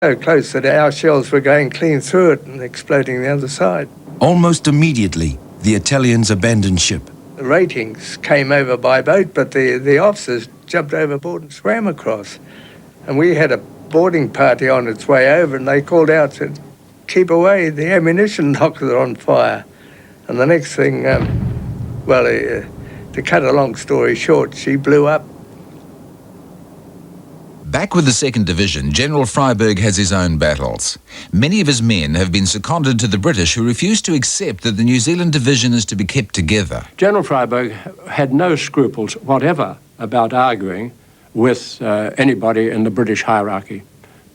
So close that our shells were going clean through it and exploding the other side. Almost immediately, the Italians abandoned ship. The ratings came over by boat, but the officers jumped overboard and swam across. And we had a boarding party on its way over, and they called out, said, "Keep away, the ammunition knockers are on fire." And the next thing, to cut a long story short, she blew up. Back with the 2nd Division, General Freyberg has his own battles. Many of his men have been seconded to the British, who refuse to accept that the New Zealand Division is to be kept together. General Freyberg had no scruples whatever about arguing with anybody in the British hierarchy,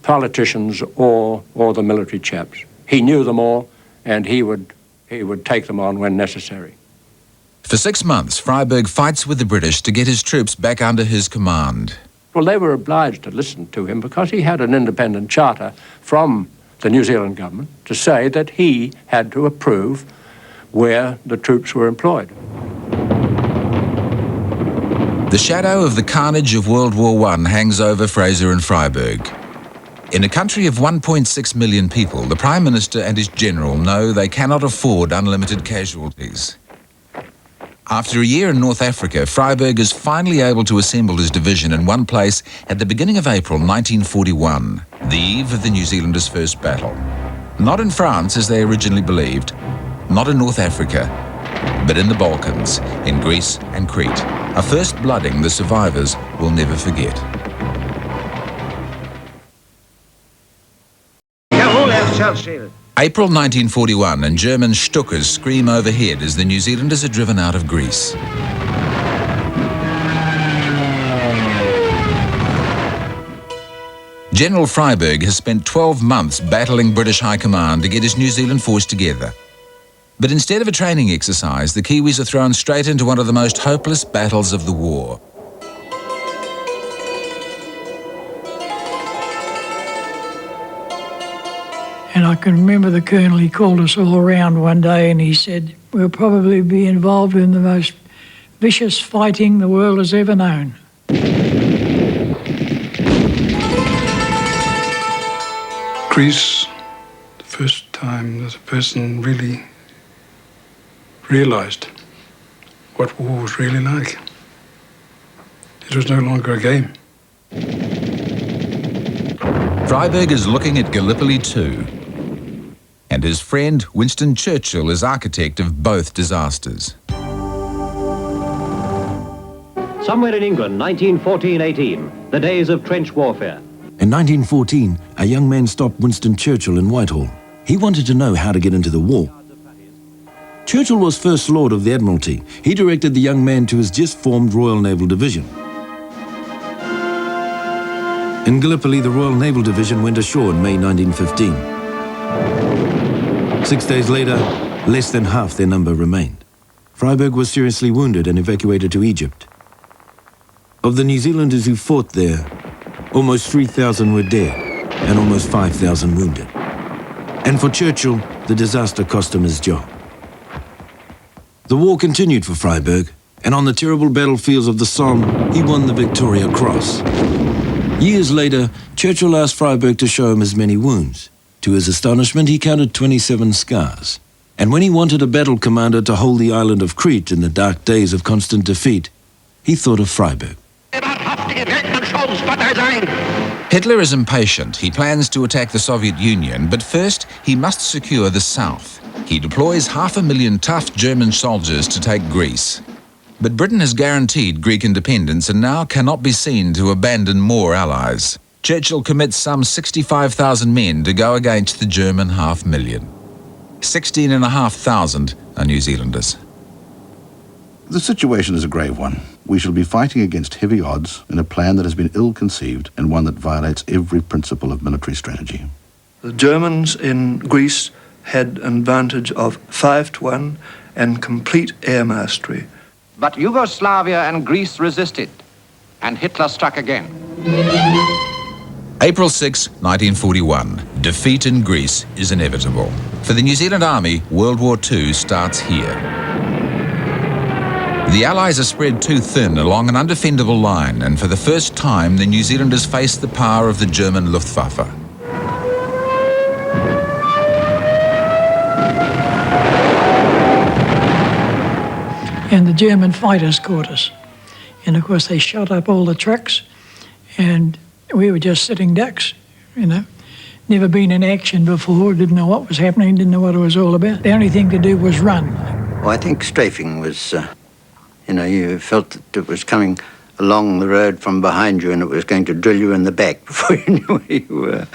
politicians or the military chaps. He knew them all, and he would take them on when necessary. For 6 months, Freyberg fights with the British to get his troops back under his command. Well, they were obliged to listen to him because he had an independent charter from the New Zealand government to say that he had to approve where the troops were employed. The shadow of the carnage of World War I hangs over Fraser and Freyberg. In a country of 1.6 million people, the Prime Minister and his general know they cannot afford unlimited casualties. After a year in North Africa, Freyberg is finally able to assemble his division in one place at the beginning of April 1941, the eve of the New Zealanders' first battle. Not in France, as they originally believed, not in North Africa, but in the Balkans, in Greece and Crete, a first blooding the survivors will never forget. April 1941, and German Stukas scream overhead as the New Zealanders are driven out of Greece. General Freyberg has spent 12 months battling British High Command to get his New Zealand force together. But instead of a training exercise, the Kiwis are thrown straight into one of the most hopeless battles of the war. And I can remember the Colonel, he called us all around one day and he said, "We'll probably be involved in the most vicious fighting the world has ever known." Greece, the first time that a person really realized what war was really like. It was no longer a game. Freyberg is looking at Gallipoli too. And his friend Winston Churchill is architect of both disasters. Somewhere in England, 1914-18, the days of trench warfare. In 1914, a young man stopped Winston Churchill in Whitehall. He wanted to know how to get into the war. Churchill was First Lord of the Admiralty. He directed the young man to his just-formed Royal Naval Division. In Gallipoli, the Royal Naval Division went ashore in May 1915. 6 days later, less than half their number remained. Freyberg was seriously wounded and evacuated to Egypt. Of the New Zealanders who fought there, almost 3,000 were dead and almost 5,000 wounded. And for Churchill, the disaster cost him his job. The war continued for Freyberg, and on the terrible battlefields of the Somme, he won the Victoria Cross. Years later, Churchill asked Freyberg to show him his many wounds. To his astonishment, he counted 27 scars. And when he wanted a battle commander to hold the island of Crete in the dark days of constant defeat, he thought of Freyberg. Hitler is impatient. He plans to attack the Soviet Union, but first he must secure the south. He deploys 500,000 tough German soldiers to take Greece. But Britain has guaranteed Greek independence and now cannot be seen to abandon more allies. Churchill commits some 65,000 men to go against the German 500,000. 16,500 are New Zealanders. The situation is a grave one. We shall be fighting against heavy odds in a plan that has been ill-conceived and one that violates every principle of military strategy. The Germans in Greece had an advantage of 5-1 and complete air mastery. But Yugoslavia and Greece resisted, and Hitler struck again. April 6, 1941. Defeat in Greece is inevitable. For the New Zealand Army, World War II starts here. The Allies are spread too thin along an undefendable line, and for the first time, the New Zealanders face the power of the German Luftwaffe. and the German fighters caught us. And of course they shot up all the trucks, and we were just sitting ducks, you know. Never been in action before, didn't know what was happening, didn't know what it was all about. The only thing to do was run. Well, I think strafing was, you felt that it was coming along the road from behind you and it was going to drill you in the back before you knew where you were.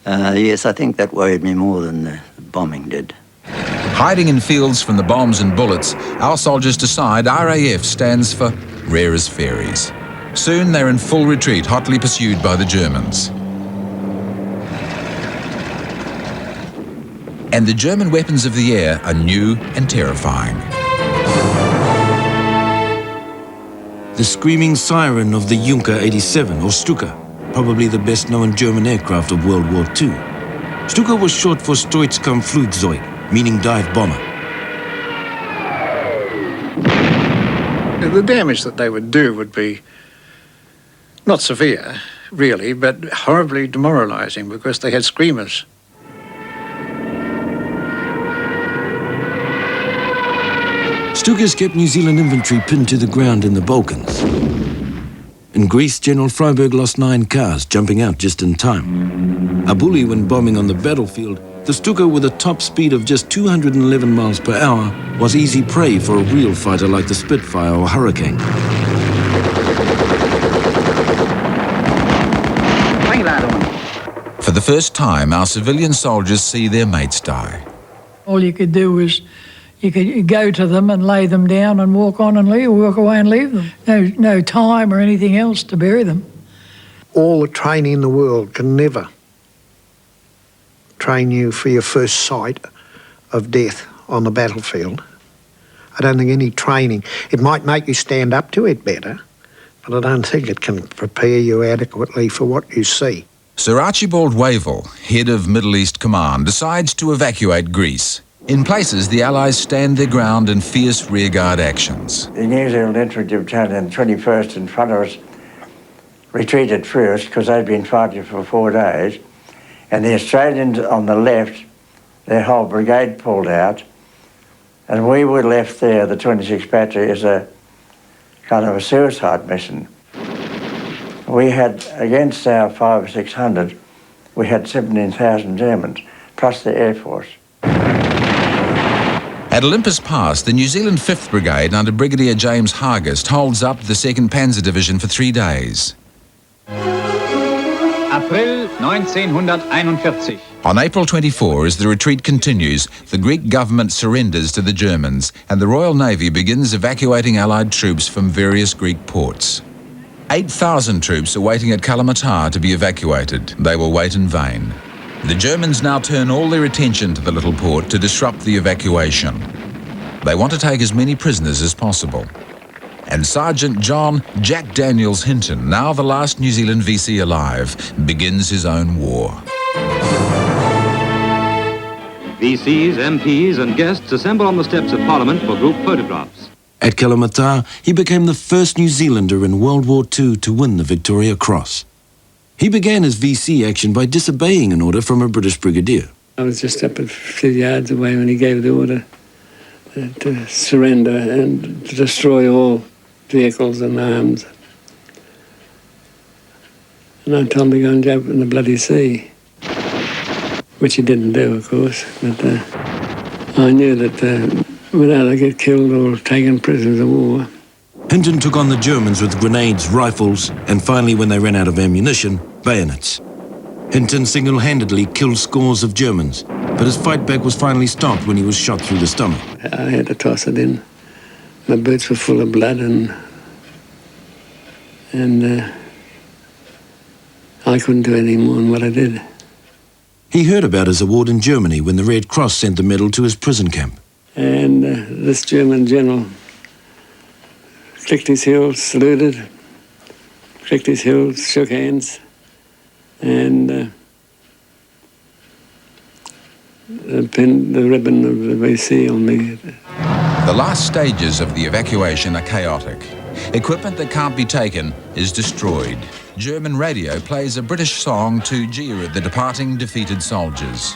Yes, I think that worried me more than the bombing did. Hiding in fields from the bombs and bullets, our soldiers decide RAF stands for Rare as Fairies. Soon they're in full retreat, hotly pursued by the Germans. And the German weapons of the air are new and terrifying. The screaming siren of the Junker 87, or Stuka, probably the best-known German aircraft of World War II. Stuka was short for Sturzkampfflugzeug, meaning dive bomber. The damage that they would do would be not severe, really, but horribly demoralising because they had screamers. Stukas kept New Zealand infantry pinned to the ground in the Balkans. In Greece, General Freiberg lost 9 cars, jumping out just in time. A bully when bombing on the battlefield, the Stuka with a top speed of just 211 miles per hour was easy prey for a real fighter like the Spitfire or Hurricane. For the first time, our civilian soldiers see their mates die. All you could do was you could go to them and lay them down and walk on and leave, walk away and leave them. No time or anything else to bury them. All the training in the world can never train you for your first sight of death on the battlefield. I don't think any training, it might make you stand up to it better, but I don't think it can prepare you adequately for what you see. Sir Archibald Wavell, head of Middle East Command, decides to evacuate Greece. In places, the Allies stand their ground in fierce rearguard actions. The New Zealand Infantry Battalion, 21st in front of us, retreated first because they'd been fighting for 4 days. And the Australians on the left, their whole brigade pulled out. And we were left there, the 26th Battery, as a kind of a suicide mission. We had, against our 500 or 600, we had 17,000 Germans, plus the Air Force. At Olympus Pass, the New Zealand 5th Brigade under Brigadier James Hargest holds up the 2nd Panzer Division for 3 days. April 1941. On April 24, as the retreat continues, the Greek government surrenders to the Germans and the Royal Navy begins evacuating Allied troops from various Greek ports. 8,000 troops are waiting at Kalamata to be evacuated. They will wait in vain. The Germans now turn all their attention to the little port to disrupt the evacuation. They want to take as many prisoners as possible. And Sergeant John Jack Daniels Hinton, now the last New Zealand VC alive, begins his own war. VCs, MPs and guests assemble on the steps of Parliament for group photographs. At Kalamata, he became the first New Zealander in World War II to win the Victoria Cross. He began his VC action by disobeying an order from a British brigadier. I was just up a few yards away when he gave the order to surrender and to destroy all vehicles and arms. And I told him to go and jump in the bloody sea, which he didn't do, of course. But I knew that without I get killed or taken prisoners of war. Hinton took on the Germans with grenades, rifles, and finally, when they ran out of ammunition, bayonets. Hinton single-handedly killed scores of Germans, but his fight back was finally stopped when he was shot through the stomach. I had to toss it in. My boots were full of blood and I couldn't do any more than what I did. He heard about his award in Germany when the Red Cross sent the medal to his prison camp. And this German general clicked his heels, saluted, clicked his heels, shook hands, and pinned the ribbon of the VC on me. The last stages of the evacuation are chaotic. Equipment that can't be taken is destroyed. German radio plays a British song to jeer at the departing defeated soldiers.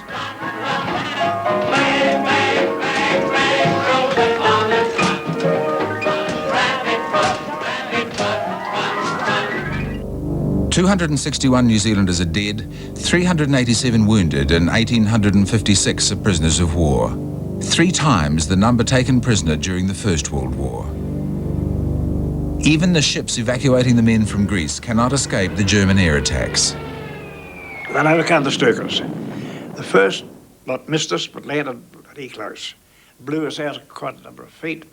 261 New Zealanders are dead, 387 wounded, and 1,856 are prisoners of war. 3 times the number taken prisoner during the First World War. Even the ships evacuating the men from Greece cannot escape the German air attacks. Then over came the Sturkers. The first lot missed us, but landed pretty close. Blew us out quite a number of feet.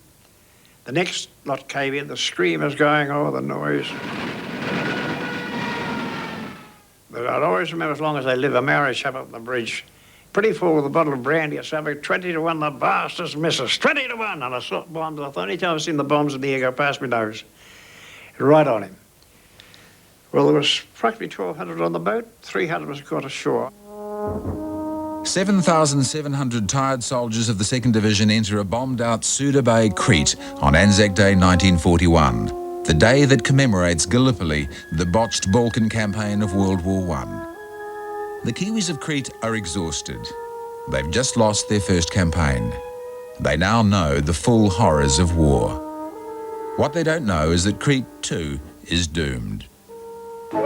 The next lot came in, the screamers going, oh, the noise. But I'd always remember, as long as they live, a Maori chap up the bridge, pretty full with a bottle of brandy or something, 20 to 1, the bastards miss us, 20 to 1. And I saw bombs, the only time I've seen the bombs in the air go past my nose. Right on him. Well, there was practically 1,200 on the boat, 300 was caught ashore. 7,700 tired soldiers of the 2nd Division enter a bombed-out Suda Bay, Crete on Anzac Day 1941. The day that commemorates Gallipoli, the botched Balkan campaign of World War I. The Kiwis of Crete are exhausted. They've just lost their first campaign. They now know the full horrors of war. What they don't know is that Crete, too, is doomed. We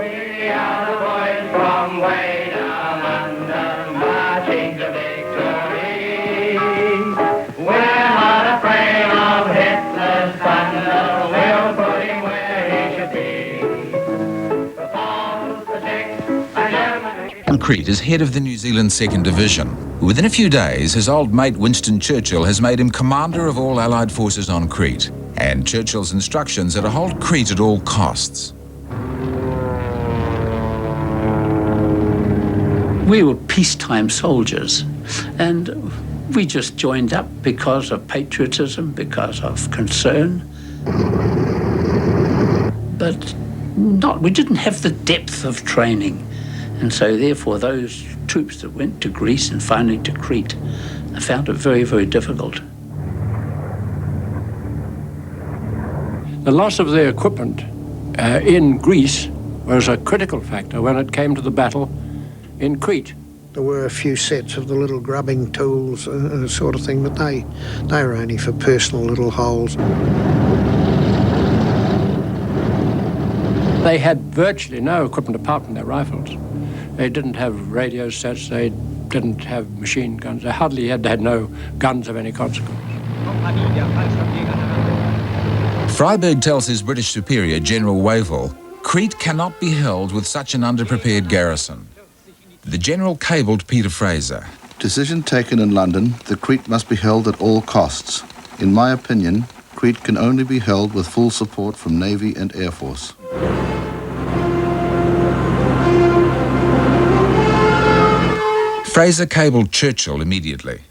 are the boys from way down under, marching to victory. We're not afraid of Hitler's thunder, we'll put him where he should be. Crete is head of the New Zealand 2nd Division. Within a few days, his old mate Winston Churchill has made him commander of all Allied forces on Crete. And Churchill's instructions are to hold Crete at all costs. We were peacetime soldiers, and we just joined up because of patriotism, because of concern. But we didn't have the depth of training. And so therefore those troops that went to Greece and finally to Crete found it very, very difficult. The loss of their equipment in Greece was a critical factor when it came to the battle in Crete. There were a few sets of the little grubbing tools sort of thing, but they were only for personal little holes. They had virtually no equipment apart from their rifles. They didn't have radio sets, they didn't have machine guns, they hardly had no guns of any consequence. Freyberg tells his British superior, General Wavell, Crete cannot be held with such an underprepared garrison. The General cabled Peter Fraser. Decision taken in London that Crete must be held at all costs. In my opinion, Crete can only be held with full support from Navy and Air Force. Fraser cabled Churchill immediately.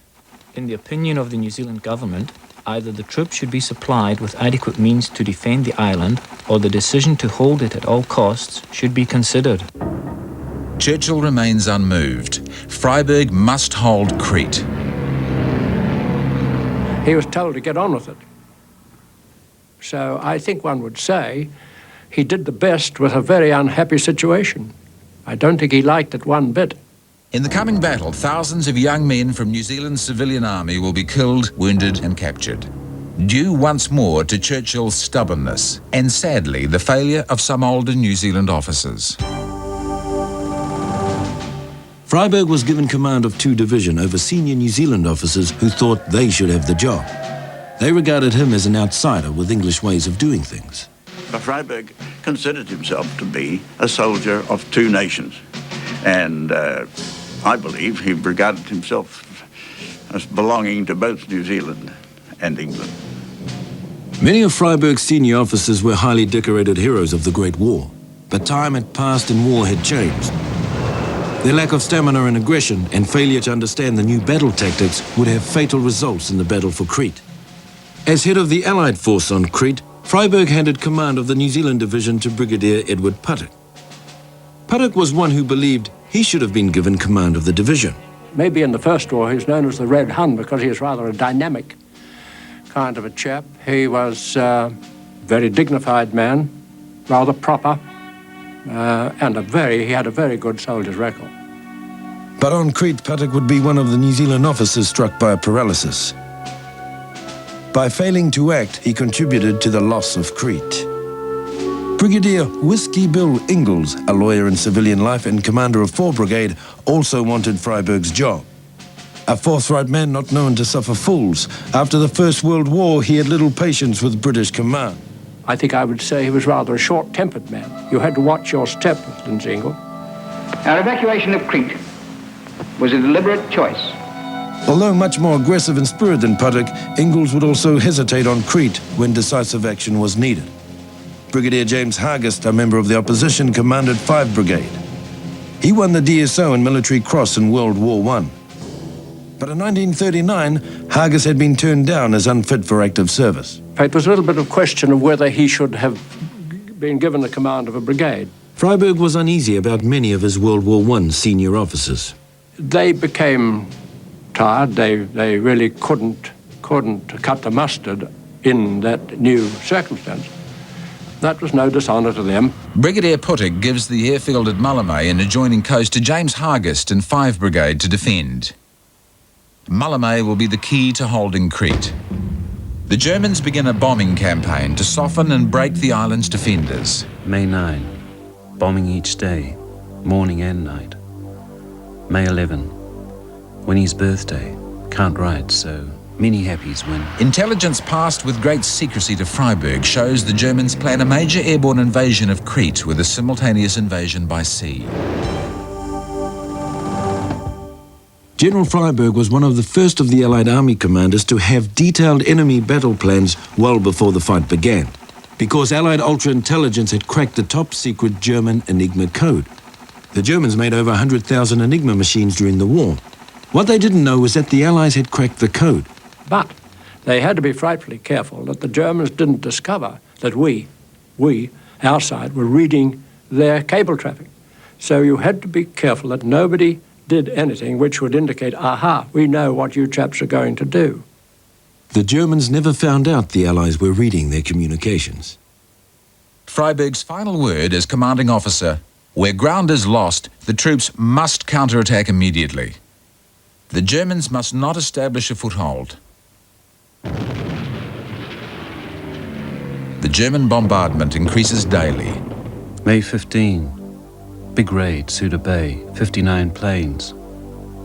In the opinion of the New Zealand government, either the troops should be supplied with adequate means to defend the island, or the decision to hold it at all costs should be considered. Churchill remains unmoved. Freyberg must hold Crete. He was told to get on with it. So I think one would say he did the best with a very unhappy situation. I don't think he liked it one bit. In the coming battle, thousands of young men from New Zealand's civilian army will be killed, wounded and captured. Due once more to Churchill's stubbornness and, sadly, the failure of some older New Zealand officers. Freyberg was given command of 2 Division over senior New Zealand officers who thought they should have the job. They regarded him as an outsider with English ways of doing things. Freyberg considered himself to be a soldier of 2 nations. And I believe he regarded himself as belonging to both New Zealand and England. Many of Freyberg's senior officers were highly decorated heroes of the Great War, but time had passed and war had changed. Their lack of stamina and aggression and failure to understand the new battle tactics would have fatal results in the battle for Crete. As head of the Allied force on Crete, Freyberg handed command of the New Zealand Division to Brigadier Edward Puttock. Puttock was one who believed he should have been given command of the division. Maybe in the First War he was known as the Red Hun because he was rather a dynamic kind of a chap. He was a very dignified man, rather proper, and he had a very good soldier's record. But on Crete, Puttock would be one of the New Zealand officers struck by paralysis. By failing to act, he contributed to the loss of Crete. Brigadier Whiskey Bill Ingalls, a lawyer in civilian life and commander of 4 Brigade, also wanted Freiberg's job. A forthright man not known to suffer fools. After the First World War, he had little patience with British command. I think I would say he was rather a short-tempered man. You had to watch your step, Lieutenant Ingalls. Our evacuation of Crete was a deliberate choice. Although much more aggressive in spirit than Puddock, Ingalls would also hesitate on Crete when decisive action was needed. Brigadier James Hargest, a member of the opposition, commanded 5 Brigade. He won the DSO and Military Cross in World War I. But in 1939, Hargest had been turned down as unfit for active service. It was a little bit of question of whether he should have been given the command of a brigade. Freiberg was uneasy about many of his World War I senior officers. They became tired. They really couldn't cut the mustard in that new circumstance. That was no dishonour to them. Brigadier Puttick gives the airfield at Malmö and adjoining coast to James Hargest and 5 Brigade to defend. Malmö will be the key to holding Crete. The Germans begin a bombing campaign to soften and break the island's defenders. May 9, bombing each day, morning and night. May 11, Winnie's birthday. Can't write, so many happies win. Intelligence passed with great secrecy to Freiberg shows the Germans plan a major airborne invasion of Crete with a simultaneous invasion by sea. General Freiberg was one of the first of the Allied army commanders to have detailed enemy battle plans well before the fight began, because Allied ultra-intelligence had cracked the top-secret German Enigma code. The Germans made over 100,000 Enigma machines during the war. What they didn't know was that the Allies had cracked the code. But they had to be frightfully careful that the Germans didn't discover that we, our side, were reading their cable traffic. So you had to be careful that nobody did anything which would indicate, aha, we know what you chaps are going to do. The Germans never found out the Allies were reading their communications. Freiberg's final word as commanding officer: where ground is lost, the troops must counterattack immediately. The Germans must not establish a foothold. The German bombardment increases daily. May 15, big raid, Suda Bay, 59 planes.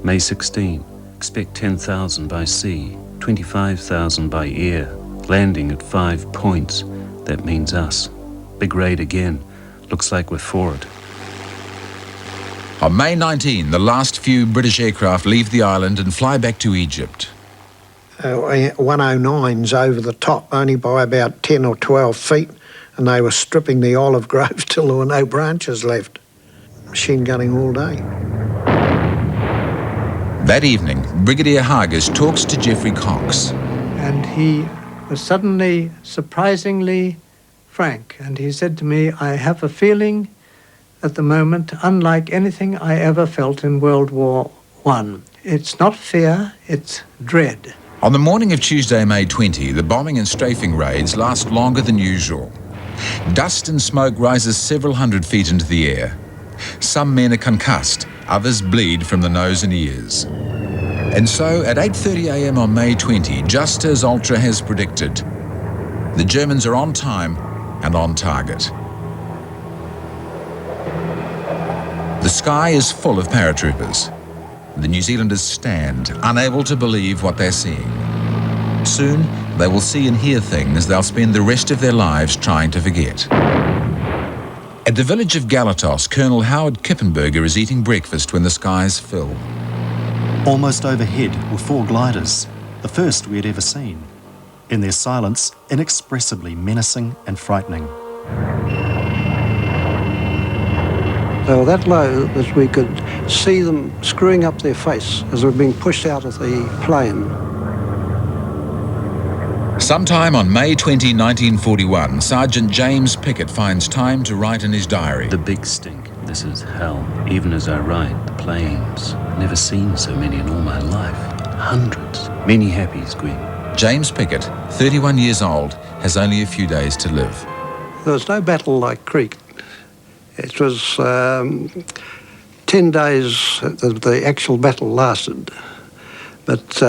May 16, expect 10,000 by sea, 25,000 by air, landing at 5 points. That means us. Big raid again. Looks like we're for it. On May 19, the last few British aircraft leave the island and fly back to Egypt. 109's over the top, only by about 10 or 12 feet, and they were stripping the olive groves till there were no branches left. Machine gunning all day. That evening, Brigadier Hargest talks to Geoffrey Cox. And he was suddenly surprisingly frank, and he said to me, I have a feeling at the moment unlike anything I ever felt in World War I. It's not fear, it's dread. On the morning of Tuesday, May 20, the bombing and strafing raids last longer than usual. Dust and smoke rises several hundred feet into the air. Some men are concussed, others bleed from the nose and ears. And so, at 8:30 a.m. on May 20, just as Ultra has predicted, the Germans are on time and on target. The sky is full of paratroopers. The New Zealanders stand, unable to believe what they're seeing. Soon, they will see and hear things they'll spend the rest of their lives trying to forget. At the village of Galatos, Colonel Howard Kippenberger is eating breakfast when the skies fill. Almost overhead were 4 gliders, the first we had ever seen. In their silence, inexpressibly menacing and frightening. They were that low that we could see them screwing up their face as they were being pushed out of the plane. Sometime on May 20, 1941, Sergeant James Pickett finds time to write in his diary. The big stink. This is hell. Even as I write, the planes. Never seen so many in all my life. Hundreds. Many happies, Gwen. James Pickett, 31 years old, has only a few days to live. There was no battle like Crete. It was 10 days that the actual battle lasted. But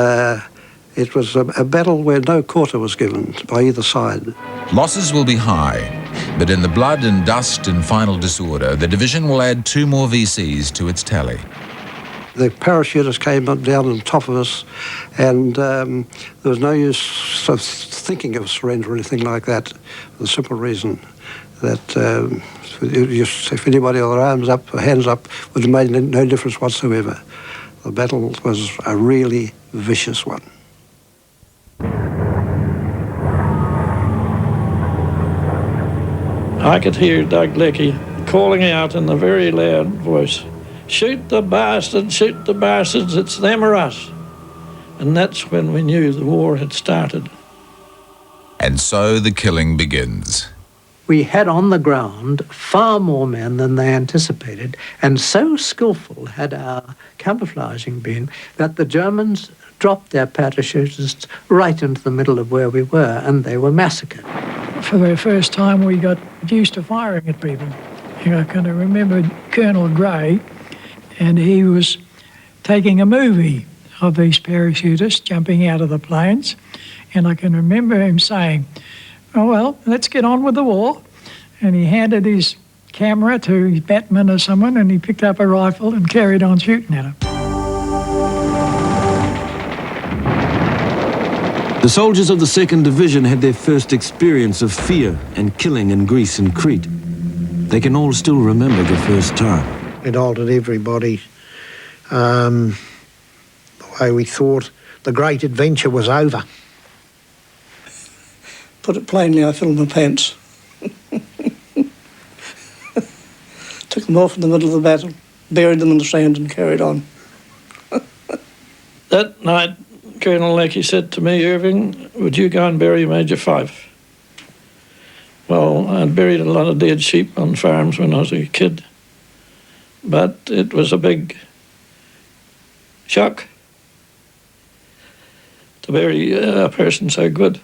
it was a battle where no quarter was given by either side. Losses will be high. But in the blood and dust and final disorder, the division will add 2 more VCs to its tally. The parachutists came up down on top of us, and there was no use of thinking of surrender or anything like that, for the simple reason that if anybody had their arms up or hands up, would have made no difference whatsoever. The battle was a really vicious one. I could hear Doug Leckie calling out in a very loud voice, "Shoot the bastards, it's them or us." And that's when we knew the war had started. And so the killing begins. We had on the ground far more men than they anticipated, and so skillful had our camouflaging been that the Germans dropped their parachutists right into the middle of where we were, and they were massacred. For the first time, we got used to firing at people. I can remember Colonel Gray, and he was taking a movie of these parachutists jumping out of the planes, and I can remember him saying, "Oh, well, let's get on with the war." And he handed his camera to his batman or someone, and he picked up a rifle and carried on shooting at him. The soldiers of the 2nd Division had their first experience of fear and killing in Greece and Crete. They can all still remember the first time. It altered everybody. The way we thought the great adventure was over. Put it plainly, I filled my pants. Took them off in the middle of the battle, buried them in the sand and carried on. That night, Colonel Leckie said to me, "Irving, would you go and bury Major Fife?" Well, I'd buried a lot of dead sheep on farms when I was a kid, but it was a big shock to bury a person so good.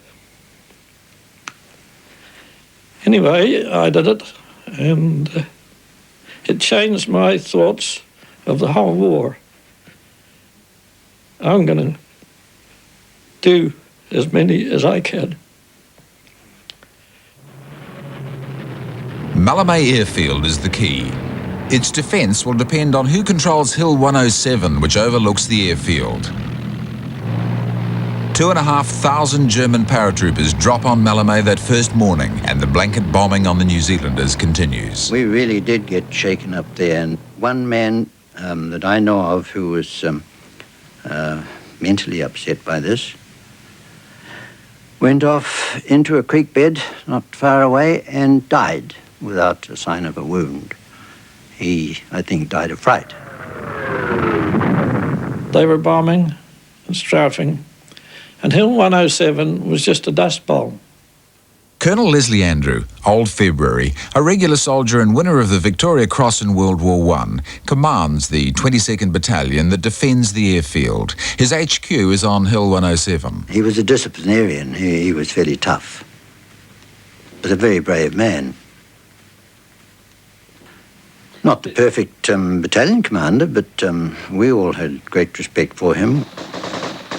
Anyway, I did it, and it changed my thoughts of the whole war. I'm going to do as many as I can. Malmö Airfield is the key. Its defence will depend on who controls Hill 107, which overlooks the airfield. 2,500 German paratroopers drop on Malmö that first morning, and the blanket bombing on the New Zealanders continues. We really did get shaken up there, and one man that I know of who was mentally upset by this went off into a creek bed not far away and died without a sign of a wound. He, I think, died of fright. They were bombing and strafing, and Hill 107 was just a dust bowl. Colonel Leslie Andrew, Old February, a regular soldier and winner of the Victoria Cross in World War I, commands the 22nd Battalion that defends the airfield. His HQ is on Hill 107. He was a disciplinarian. He was fairly tough, but a very brave man. Not the perfect battalion commander, but we all had great respect for him.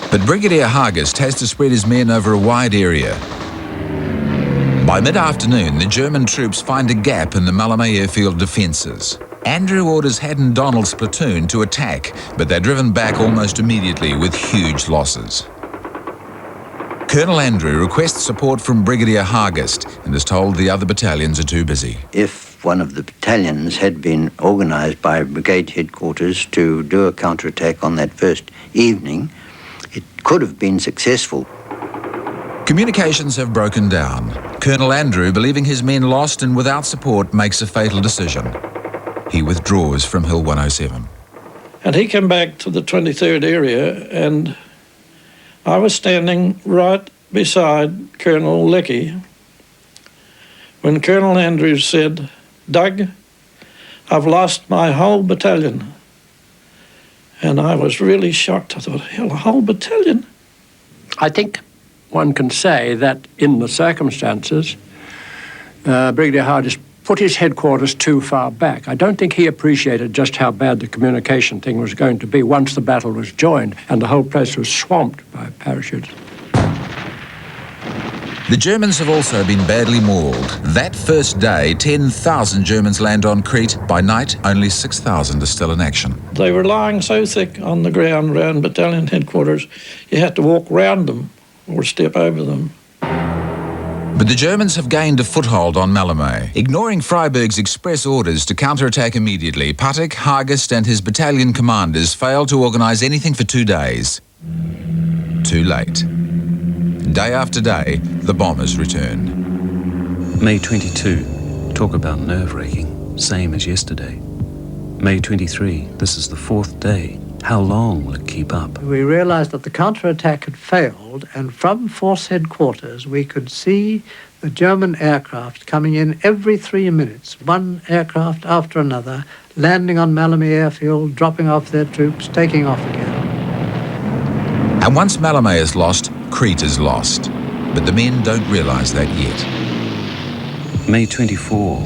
But Brigadier Hargest has to spread his men over a wide area. By mid-afternoon, the German troops find a gap in the Malmö airfield defences. Andrew orders Haddon Donald's platoon to attack, but they're driven back almost immediately with huge losses. Colonel Andrew requests support from Brigadier Hargest and is told the other battalions are too busy. If one of the battalions had been organised by brigade headquarters to do a counterattack on that first evening, it could have been successful. Communications have broken down. Colonel Andrew, believing his men lost and without support, makes a fatal decision. He withdraws from Hill 107. And he came back to the 23rd area, and I was standing right beside Colonel Leckie when Colonel Andrews said, "Doug, I've lost my whole battalion." And I was really shocked. I thought, hell, a whole battalion? I think one can say that in the circumstances, Brigadier Hargest put his headquarters too far back. I don't think he appreciated just how bad the communication thing was going to be once the battle was joined and the whole place was swamped by parachutes. The Germans have also been badly mauled. That first day, 10,000 Germans land on Crete. By night, only 6,000 are still in action. They were lying so thick on the ground round battalion headquarters, you had to walk round them or step over them. But the Germans have gained a foothold on Malmö. Ignoring Freiberg's express orders to counterattack immediately, Patek, Hagest and his battalion commanders failed to organise anything for 2 days. Too late. Day after day, the bombers returned. May 22, talk about nerve-wracking, same as yesterday. May 23, this is the 4th day. How long will it keep up? We realised that the counterattack had failed, and from force headquarters we could see the German aircraft coming in every 3 minutes, one aircraft after another, landing on Malmö airfield, dropping off their troops, taking off again. And once Malmö is lost, Crete is lost. But the men don't realise that yet. May 24,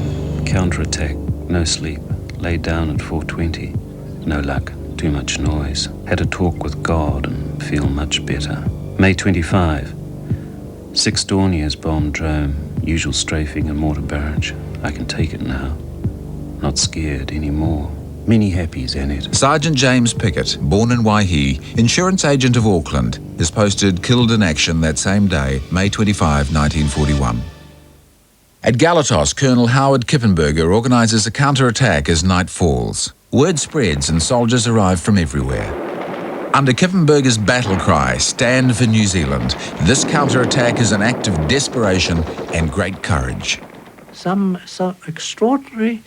counterattack, no sleep, laid down at 4:20, no luck. Too much noise. Had a talk with God and feel much better. May 25. 6 Dorniers bombed Drome. Usual strafing and mortar barrage. I can take it now. Not scared anymore. Many happies, Annette. Sergeant James Pickett, born in Waihi, insurance agent of Auckland, is posted killed in action that same day, May 25, 1941. At Galatos, Colonel Howard Kippenberger organises a counterattack as night falls. Word spreads and soldiers arrive from everywhere. Under Kippenberger's battle cry, "Stand for New Zealand," this counterattack is an act of desperation and great courage. Some extraordinary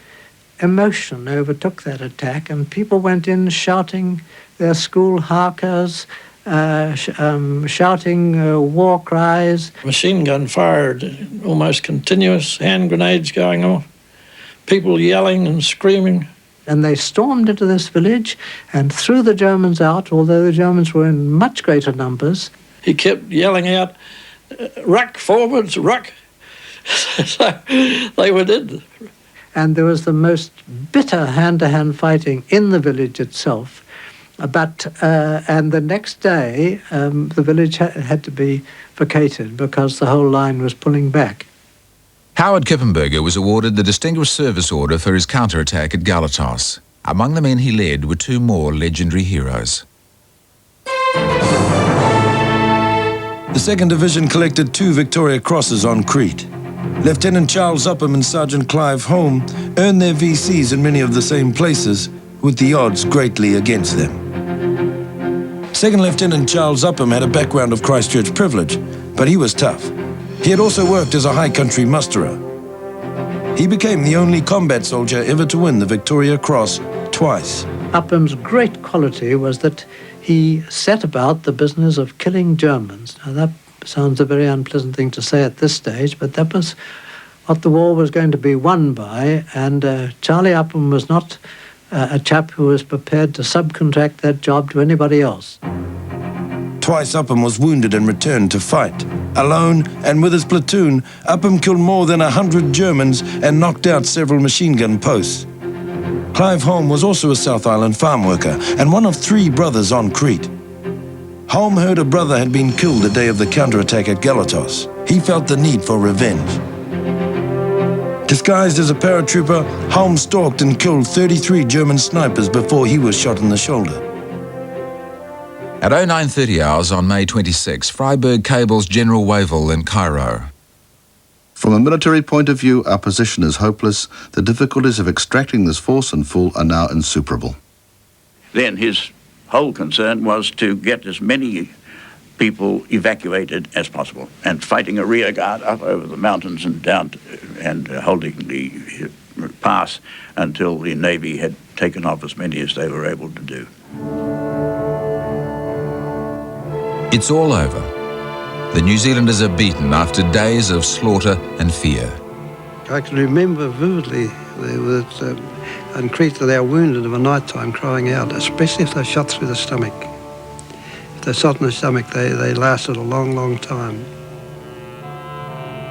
emotion overtook that attack, and people went in shouting their school harkers, shouting war cries. Machine gun fired, almost continuous, hand grenades going off, people yelling and screaming. And they stormed into this village and threw the Germans out, although the Germans were in much greater numbers. He kept yelling out, "Ruck, forwards, ruck." So they were in. And there was the most bitter hand-to-hand fighting in the village itself. And the next day, the village had to be vacated because the whole line was pulling back. Howard Kippenberger was awarded the Distinguished Service Order for his counterattack at Galatos. Among the men he led were 2 more legendary heroes. The 2nd Division collected 2 Victoria Crosses on Crete. Lieutenant Charles Upham and Sergeant Clive Holm earned their VCs in many of the same places, with the odds greatly against them. 2nd Lieutenant Charles Upham had a background of Christchurch privilege, but he was tough. He had also worked as a high country musterer. He became the only combat soldier ever to win the Victoria Cross twice. Upham's great quality was that he set about the business of killing Germans. Now that sounds a very unpleasant thing to say at this stage, but that was what the war was going to be won by, and Charlie Upham was not a chap who was prepared to subcontract that job to anybody else. Twice Upham was wounded and returned to fight. Alone and with his platoon, Upham killed more than 100 Germans and knocked out several machine gun posts. Clive Holm was also a South Island farm worker and one of 3 brothers on Crete. Holm heard a brother had been killed the day of the counterattack at Galatos. He felt the need for revenge. Disguised as a paratrooper, Holm stalked and killed 33 German snipers before he was shot in the shoulder. At 0930 hours on May 26, Freiberg cables General Wavell in Cairo. From a military point of view, our position is hopeless. The difficulties of extracting this force in full are now insuperable. Then his whole concern was to get as many people evacuated as possible, and fighting a rear guard up over the mountains and down and holding the pass until the Navy had taken off as many as they were able to do. It's all over. The New Zealanders are beaten after days of slaughter and fear. I can remember vividly that on Crete they were wounded in the night time crying out, especially if they shot through the stomach. If they shot in the stomach, they lasted a long, long time.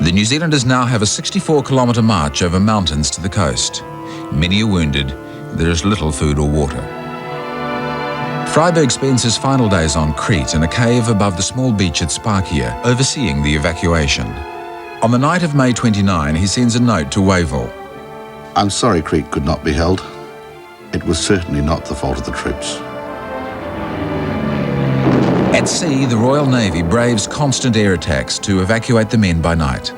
The New Zealanders now have a 64-kilometre march over mountains to the coast. Many are wounded. There is little food or water. Freiberg spends his final days on Crete in a cave above the small beach at Sparkia, overseeing the evacuation. On the night of May 29, he sends a note to Wavell. I'm sorry Crete could not be held. It was certainly not the fault of the troops. At sea, the Royal Navy braves constant air attacks to evacuate the men by night.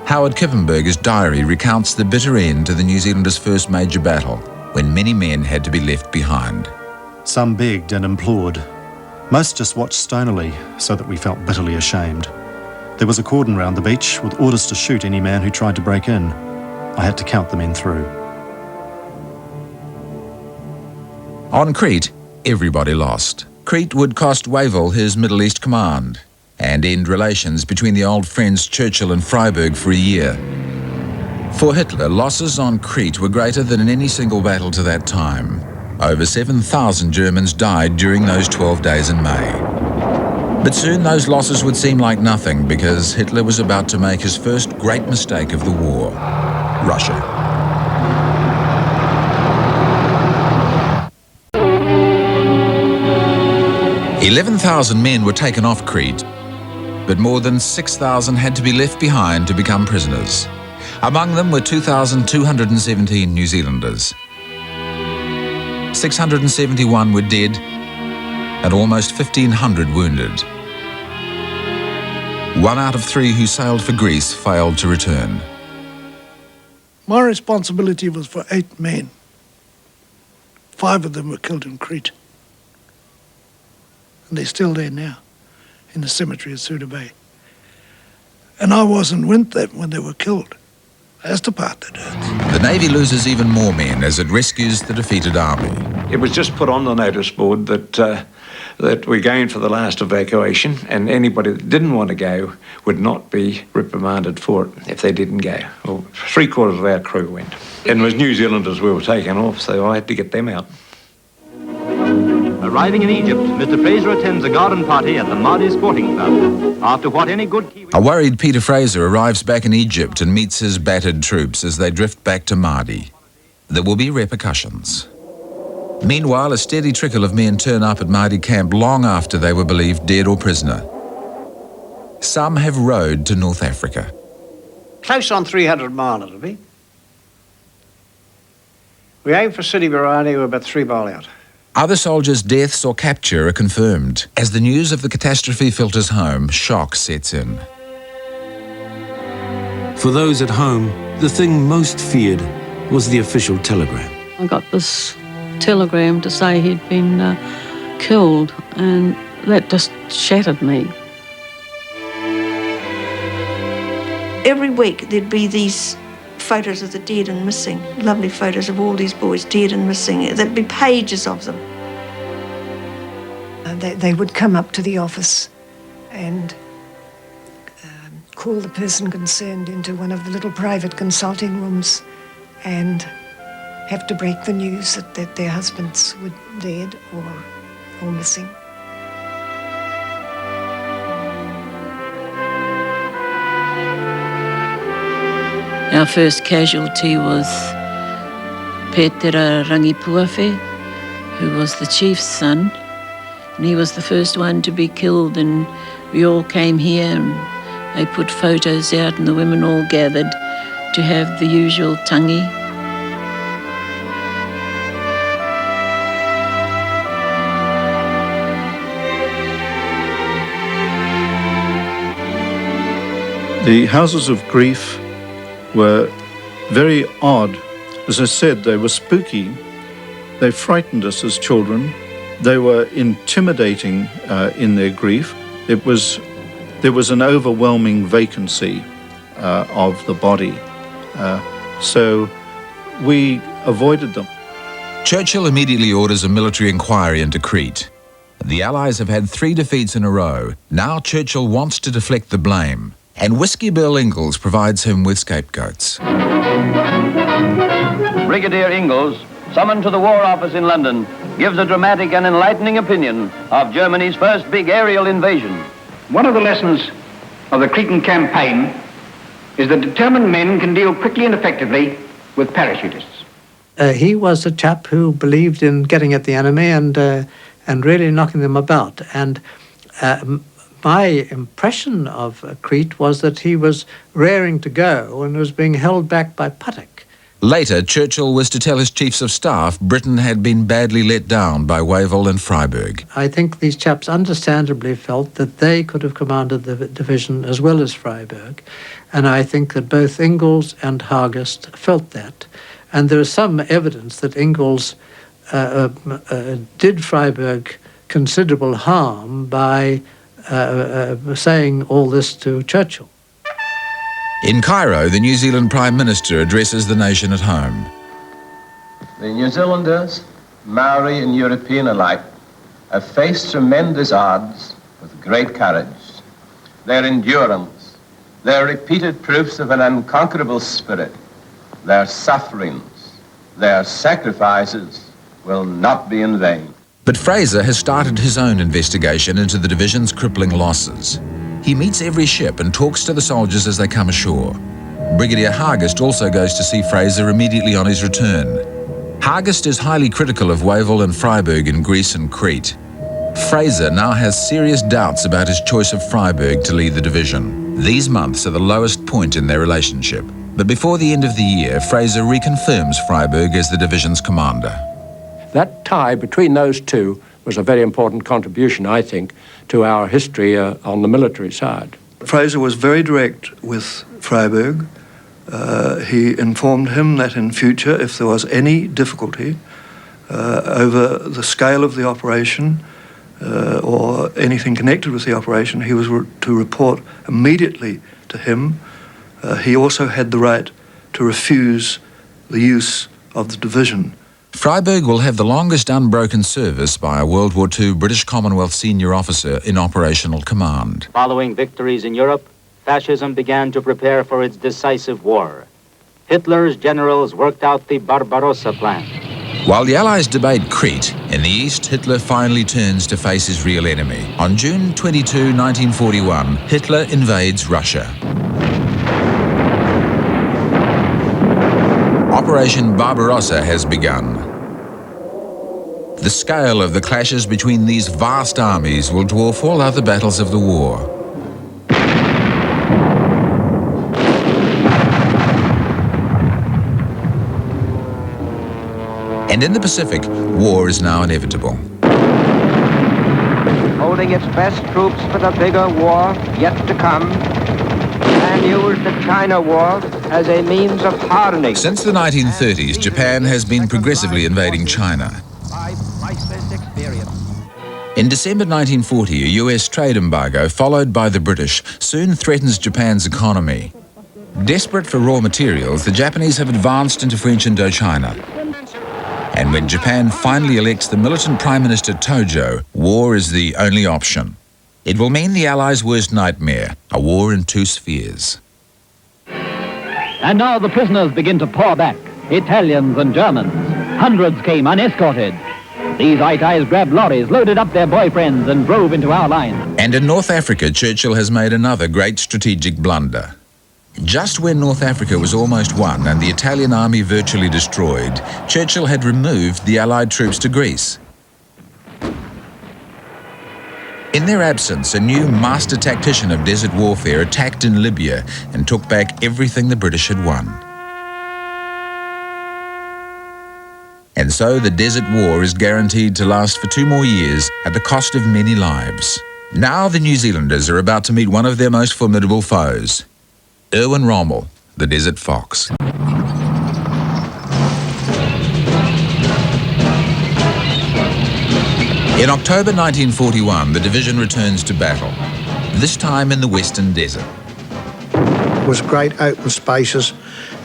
Howard Kippenberger's diary recounts the bitter end to the New Zealanders' first major battle, when many men had to be left behind. Some begged and implored. Most just watched stonily, so that we felt bitterly ashamed. There was a cordon round the beach with orders to shoot any man who tried to break in. I had to count the men through. On Crete, everybody lost. Crete would cost Wavell his Middle East command and end relations between the old friends Churchill and Freiburg for a year. For Hitler, losses on Crete were greater than in any single battle to that time. Over 7,000 Germans died during those 12 days in May. But soon those losses would seem like nothing because Hitler was about to make his first great mistake of the war: Russia. "11,000 men were taken off Crete, but more than 6,000 had to be left behind to become prisoners. Among them were 2,217 New Zealanders. 671 were dead and almost 1,500 wounded. 1 out of 3 who sailed for Greece failed to return. My responsibility was for 8 men. 5 of them were killed in Crete. And they're still there now, in the cemetery at Suda Bay. And I wasn't with them when they were killed. That's the part that hurts. The Navy loses even more men as it rescues the defeated army. It was just put on the notice board that we're going for the last evacuation, and anybody that didn't want to go would not be reprimanded for it if they didn't go. Well, 3/4 of our crew went. And it was New Zealanders we were taking off, so I had to get them out. Arriving in Egypt, Mr. Fraser attends a garden party at the Mahdi Sporting Club. After what any good Kiwi... A worried Peter Fraser arrives back in Egypt and meets his battered troops as they drift back to Mahdi. There will be repercussions. Meanwhile, a steady trickle of men turn up at Mahdi camp long after they were believed dead or prisoner. Some have rowed to North Africa. Close on 300 mile it'll be. We aim for Sidi Barani, we're about 3 mile out. Other soldiers' deaths or capture are confirmed. As the news of the catastrophe filters home, shock sets in. For those at home, the thing most feared was the official telegram. I got this telegram to say he'd been killed, and that just shattered me. Every week there'd be these photos of the dead and missing, lovely photos of all these boys dead and missing. There'd be pages of them. They would come up to the office and call the person concerned into one of the little private consulting rooms and have to break the news that their husbands were dead or missing. Our first casualty was Petera Rangipuafe, who was the chief's son, and he was the first one to be killed, and we all came here and they put photos out and the women all gathered to have the usual tangi. The houses of grief were very odd. As I said, they were spooky. They frightened us as children. They were intimidating in their grief. There was an overwhelming vacancy of the body. So we avoided them. Churchill immediately orders a military inquiry into Crete. The Allies have had 3 defeats in a row. Now Churchill wants to deflect the blame, and Whiskey Bill Ingalls provides him with scapegoats. Brigadier Ingalls, summoned to the War Office in London, gives a dramatic and enlightening opinion of Germany's first big aerial invasion. One of the lessons of the Cretan campaign is that determined men can deal quickly and effectively with parachutists. He was a chap who believed in getting at the enemy and really knocking them about. And My impression of Crete was that he was raring to go and was being held back by Puttock. Later, Churchill was to tell his chiefs of staff Britain had been badly let down by Wavell and Freiburg. I think these chaps understandably felt that they could have commanded the division as well as Freiburg, and I think that both Ingalls and Hargest felt that. And there is some evidence that Ingalls did Freiburg considerable harm by saying all this to Churchill. In Cairo, the New Zealand Prime Minister addresses the nation at home. The New Zealanders, Maori and European alike, have faced tremendous odds with great courage. Their endurance, their repeated proofs of an unconquerable spirit, their sufferings, their sacrifices will not be in vain. But Fraser has started his own investigation into the division's crippling losses. He meets every ship and talks to the soldiers as they come ashore. Brigadier Hargest also goes to see Fraser immediately on his return. Hargest is highly critical of Wavell and Freiburg in Greece and Crete. Fraser now has serious doubts about his choice of Freiburg to lead the division. These months are the lowest point in their relationship. But before the end of the year, Fraser reconfirms Freiburg as the division's commander. That tie between those two was a very important contribution, I think, to our history on the military side. Fraser was very direct with Freiburg. He informed him that in future, if there was any difficulty over the scale of the operation or anything connected with the operation, he was to report immediately to him. He also had the right to refuse the use of the division. Freiburg will have the longest unbroken service by a World War II British Commonwealth senior officer in operational command. Following victories in Europe, fascism began to prepare for its decisive war. Hitler's generals worked out the Barbarossa plan. While the Allies debate Crete, in the east, Hitler finally turns to face his real enemy. On June 22, 1941, Hitler invades Russia. Operation Barbarossa has begun. The scale of the clashes between these vast armies will dwarf all other battles of the war. And in the Pacific, war is now inevitable. Holding its best troops for the bigger war yet to come, and used the China War as a means of hardening. Since the 1930s, Japan has been progressively invading China. In December 1940, a US trade embargo, followed by the British, soon threatens Japan's economy. Desperate for raw materials, the Japanese have advanced into French Indochina. And when Japan finally elects the militant Prime Minister Tojo, war is the only option. It will mean the Allies' worst nightmare, a war in two spheres. And now the prisoners begin to pour back, Italians and Germans. Hundreds came unescorted. These Itais grabbed lorries, loaded up their boyfriends and drove into our lines. And in North Africa, Churchill has made another great strategic blunder. Just when North Africa was almost won and the Italian army virtually destroyed, Churchill had removed the Allied troops to Greece. In their absence, a new master tactician of desert warfare attacked in Libya and took back everything the British had won. And so the Desert War is guaranteed to last for 2 more years at the cost of many lives. Now the New Zealanders are about to meet one of their most formidable foes, Erwin Rommel, the Desert Fox. In October 1941, the division returns to battle, this time in the Western Desert. It was great open spaces,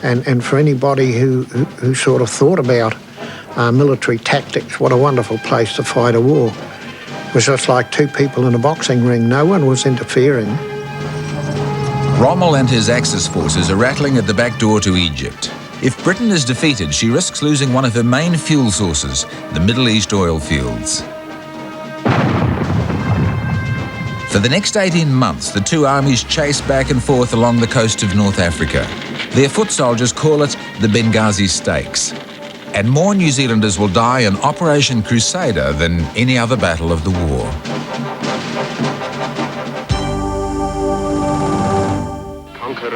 and for anybody who sort of thought about military tactics, what a wonderful place to fight a war. It was just like two people in a boxing ring. No one was interfering. Rommel and his Axis forces are rattling at the back door to Egypt. If Britain is defeated, she risks losing one of her main fuel sources, the Middle East oil fields. For the next 18 months, the two armies chase back and forth along the coast of North Africa. Their foot soldiers call it the Benghazi Stakes. And more New Zealanders will die in Operation Crusader than any other battle of the war.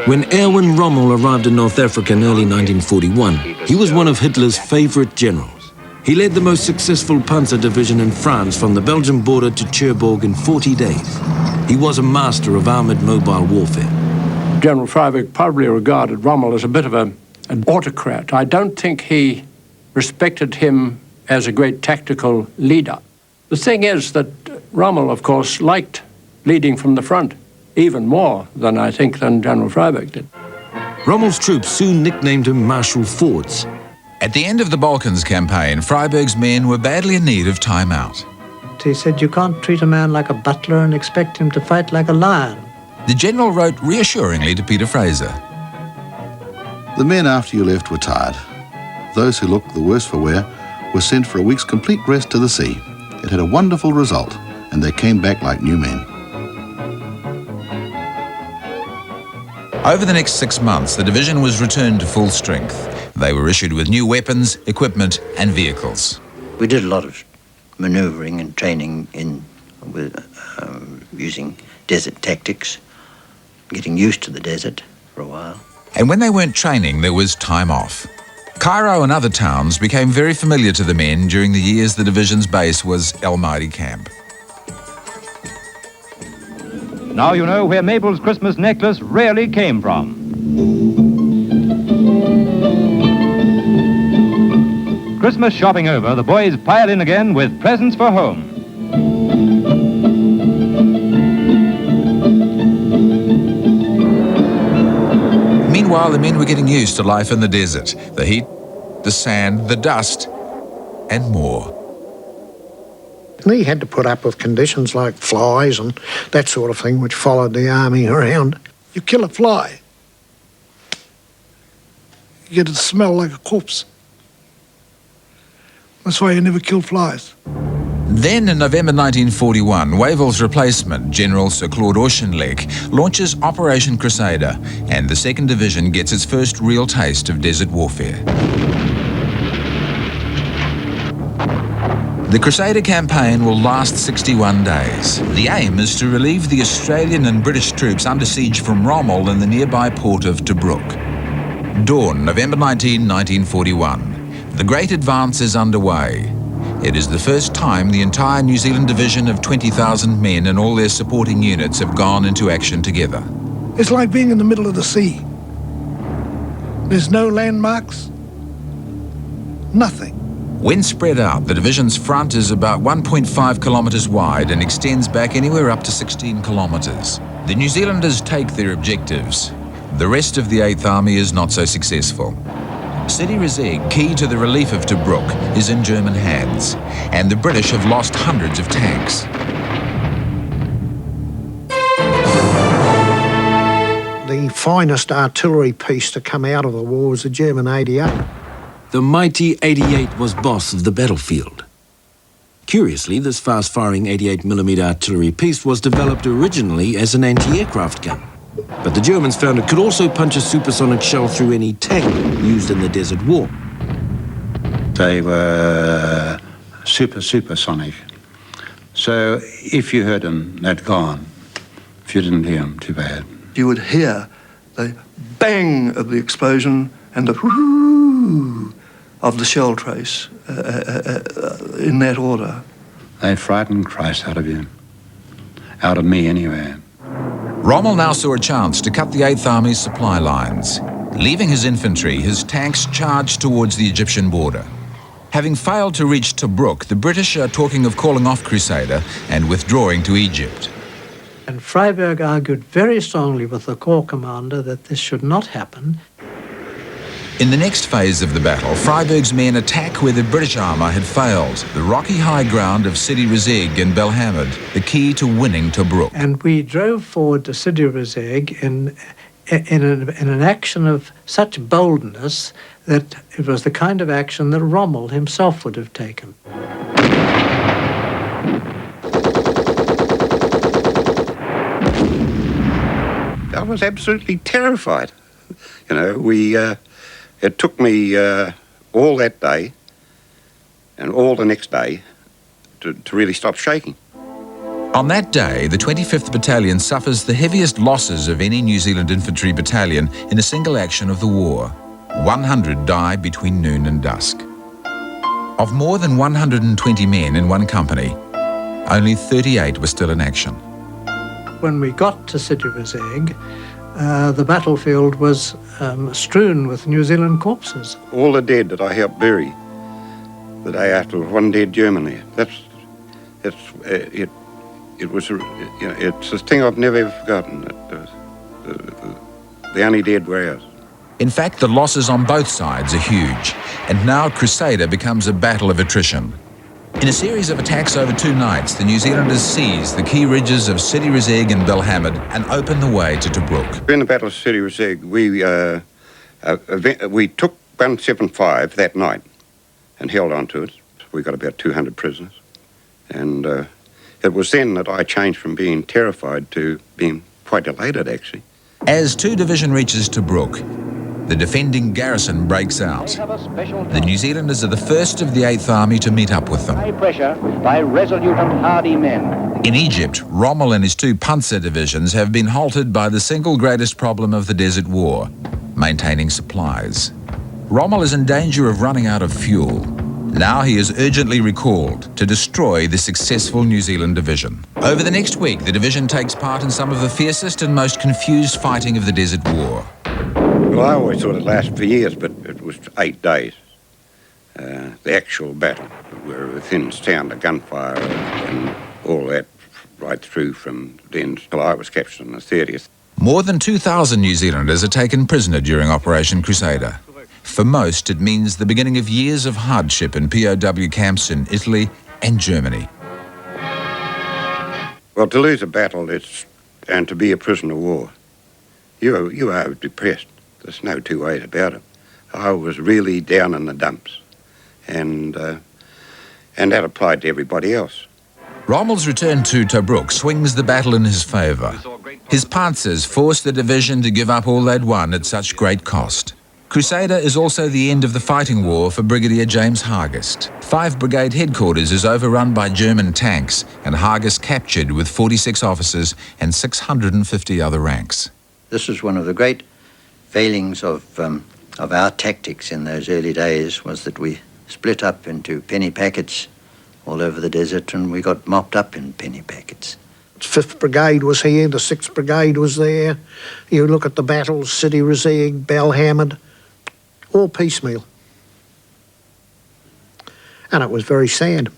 When Erwin Rommel arrived in North Africa in early 1941, he was one of Hitler's favorite generals. He led the most successful Panzer division in France from the Belgian border to Cherbourg in 40 days. He was a master of armoured mobile warfare. General Freyberg probably regarded Rommel as a bit of an autocrat. I don't think he respected him as a great tactical leader. The thing is that Rommel, of course, liked leading from the front, even more than I think than General Freyberg did. Rommel's troops soon nicknamed him Marshal Fords. At the end of the Balkans campaign, Freyberg's men were badly in need of time out. He said, you can't treat a man like a butler and expect him to fight like a lion. The general wrote reassuringly to Peter Fraser. The men after you left were tired. Those who looked the worse for wear were sent for a week's complete rest to the sea. It had a wonderful result, and they came back like new men. Over the next 6 months, the division was returned to full strength. They were issued with new weapons, equipment and vehicles. We did a lot of manoeuvring and training using desert tactics, getting used to the desert for a while. And when they weren't training, there was time off. Cairo and other towns became very familiar to the men during the years the division's base was El Mahdi Camp. Now you know where Mabel's Christmas necklace really came from. Christmas shopping over, the boys pile in again with presents for home. Meanwhile, the men were getting used to life in the desert, the heat, the sand, the dust, and more. And he had to put up with conditions like flies and that sort of thing, which followed the army around. You kill a fly, you get it to smell like a corpse. That's why you never kill flies. Then, in November 1941, Wavell's replacement, General Sir Claude Auchinleck, launches Operation Crusader, and the 2nd Division gets its first real taste of desert warfare. The Crusader campaign will last 61 days. The aim is to relieve the Australian and British troops under siege from Rommel in the nearby port of Tobruk. Dawn, November 19, 1941. The great advance is underway. It is the first time the entire New Zealand division of 20,000 men and all their supporting units have gone into action together. It's like being in the middle of the sea. There's no landmarks, nothing. When spread out, the division's front is about 1.5 kilometres wide and extends back anywhere up to 16 kilometres. The New Zealanders take their objectives. The rest of the 8th Army is not so successful. Sidi Rezegh, key to the relief of Tobruk, is in German hands, and the British have lost hundreds of tanks. The finest artillery piece to come out of the war was the German 88. The mighty 88 was boss of the battlefield. Curiously, this fast-firing 88mm artillery piece was developed originally as an anti-aircraft gun. But the Germans found it could also punch a supersonic shell through any tank used in the Desert War. They were supersonic. So if you heard them, they'd gone. If you didn't hear them, too bad. You would hear the bang of the explosion and the whoo of the shell trace in that order. They frightened Christ out of you. Out of me, anyway. Rommel now saw a chance to cut the 8th Army's supply lines. Leaving his infantry, his tanks charged towards the Egyptian border. Having failed to reach Tobruk, the British are talking of calling off Crusader and withdrawing to Egypt. And Freyberg argued very strongly with the Corps commander that this should not happen. In the next phase of the battle, Freyberg's men attack where the British armour had failed, the rocky high ground of Sidi Rezegh and Belhamid, the key to winning Tobruk. And we drove forward to Sidi Rezegh in an action of such boldness that it was the kind of action that Rommel himself would have taken. I was absolutely terrified. You know, it took me all that day and all the next day to really stop shaking. On that day, the 25th Battalion suffers the heaviest losses of any New Zealand infantry battalion in a single action of the war. 100 die between noon and dusk. Of more than 120 men in one company, only 38 were still in action. When we got to City Rezaig, the battlefield was strewn with New Zealand corpses. All the dead that I helped bury the day after, one dead German there. It was, you know, it's a thing I've never ever forgotten. The only dead were ours. In fact, the losses on both sides are huge, and now Crusader becomes a battle of attrition. In a series of attacks over 2 nights, the New Zealanders seized the key ridges of Sidi Rezegh and Belhamid and opened the way to Tobruk. During the Battle of Sidi Rezegh, we took 175 that night and held on to it. We got about 200 prisoners. And it was then that I changed from being terrified to being quite elated, actually. As 2 Division reaches Tobruk, the defending garrison breaks out. The New Zealanders are the first of the 8th Army to meet up with them. High pressure by resolute and hardy men. In Egypt, Rommel and his 2 Panzer divisions have been halted by the single greatest problem of the Desert War, maintaining supplies. Rommel is in danger of running out of fuel. Now he is urgently recalled to destroy the successful New Zealand division. Over the next week, the division takes part in some of the fiercest and most confused fighting of the Desert War. Well, I always thought it lasted for years, but it was 8 days. The actual battle, we were within sound of gunfire and all that, right through from then till I was captured on the 30th. More than 2,000 New Zealanders are taken prisoner during Operation Crusader. For most, it means the beginning of years of hardship in POW camps in Italy and Germany. Well, to lose a battle and to be a prisoner of war, you are depressed. There's no 2 ways about it. I was really down in the dumps, and that applied to everybody else. Rommel's return to Tobruk swings the battle in his favour. His panzers forced the division to give up all they'd won at such great cost. Crusader is also the end of the fighting war for Brigadier James Hargest. 5 Brigade headquarters is overrun by German tanks, and Hargest captured with 46 officers and 650 other ranks. This was one of the great failings of our tactics in those early days, was that we split up into penny packets all over the desert, and we got mopped up in penny packets. 5th Brigade was here, the 6th Brigade was there. You look at the battles, Sidi Rezegh, Belhamid, all piecemeal. And it was very sad.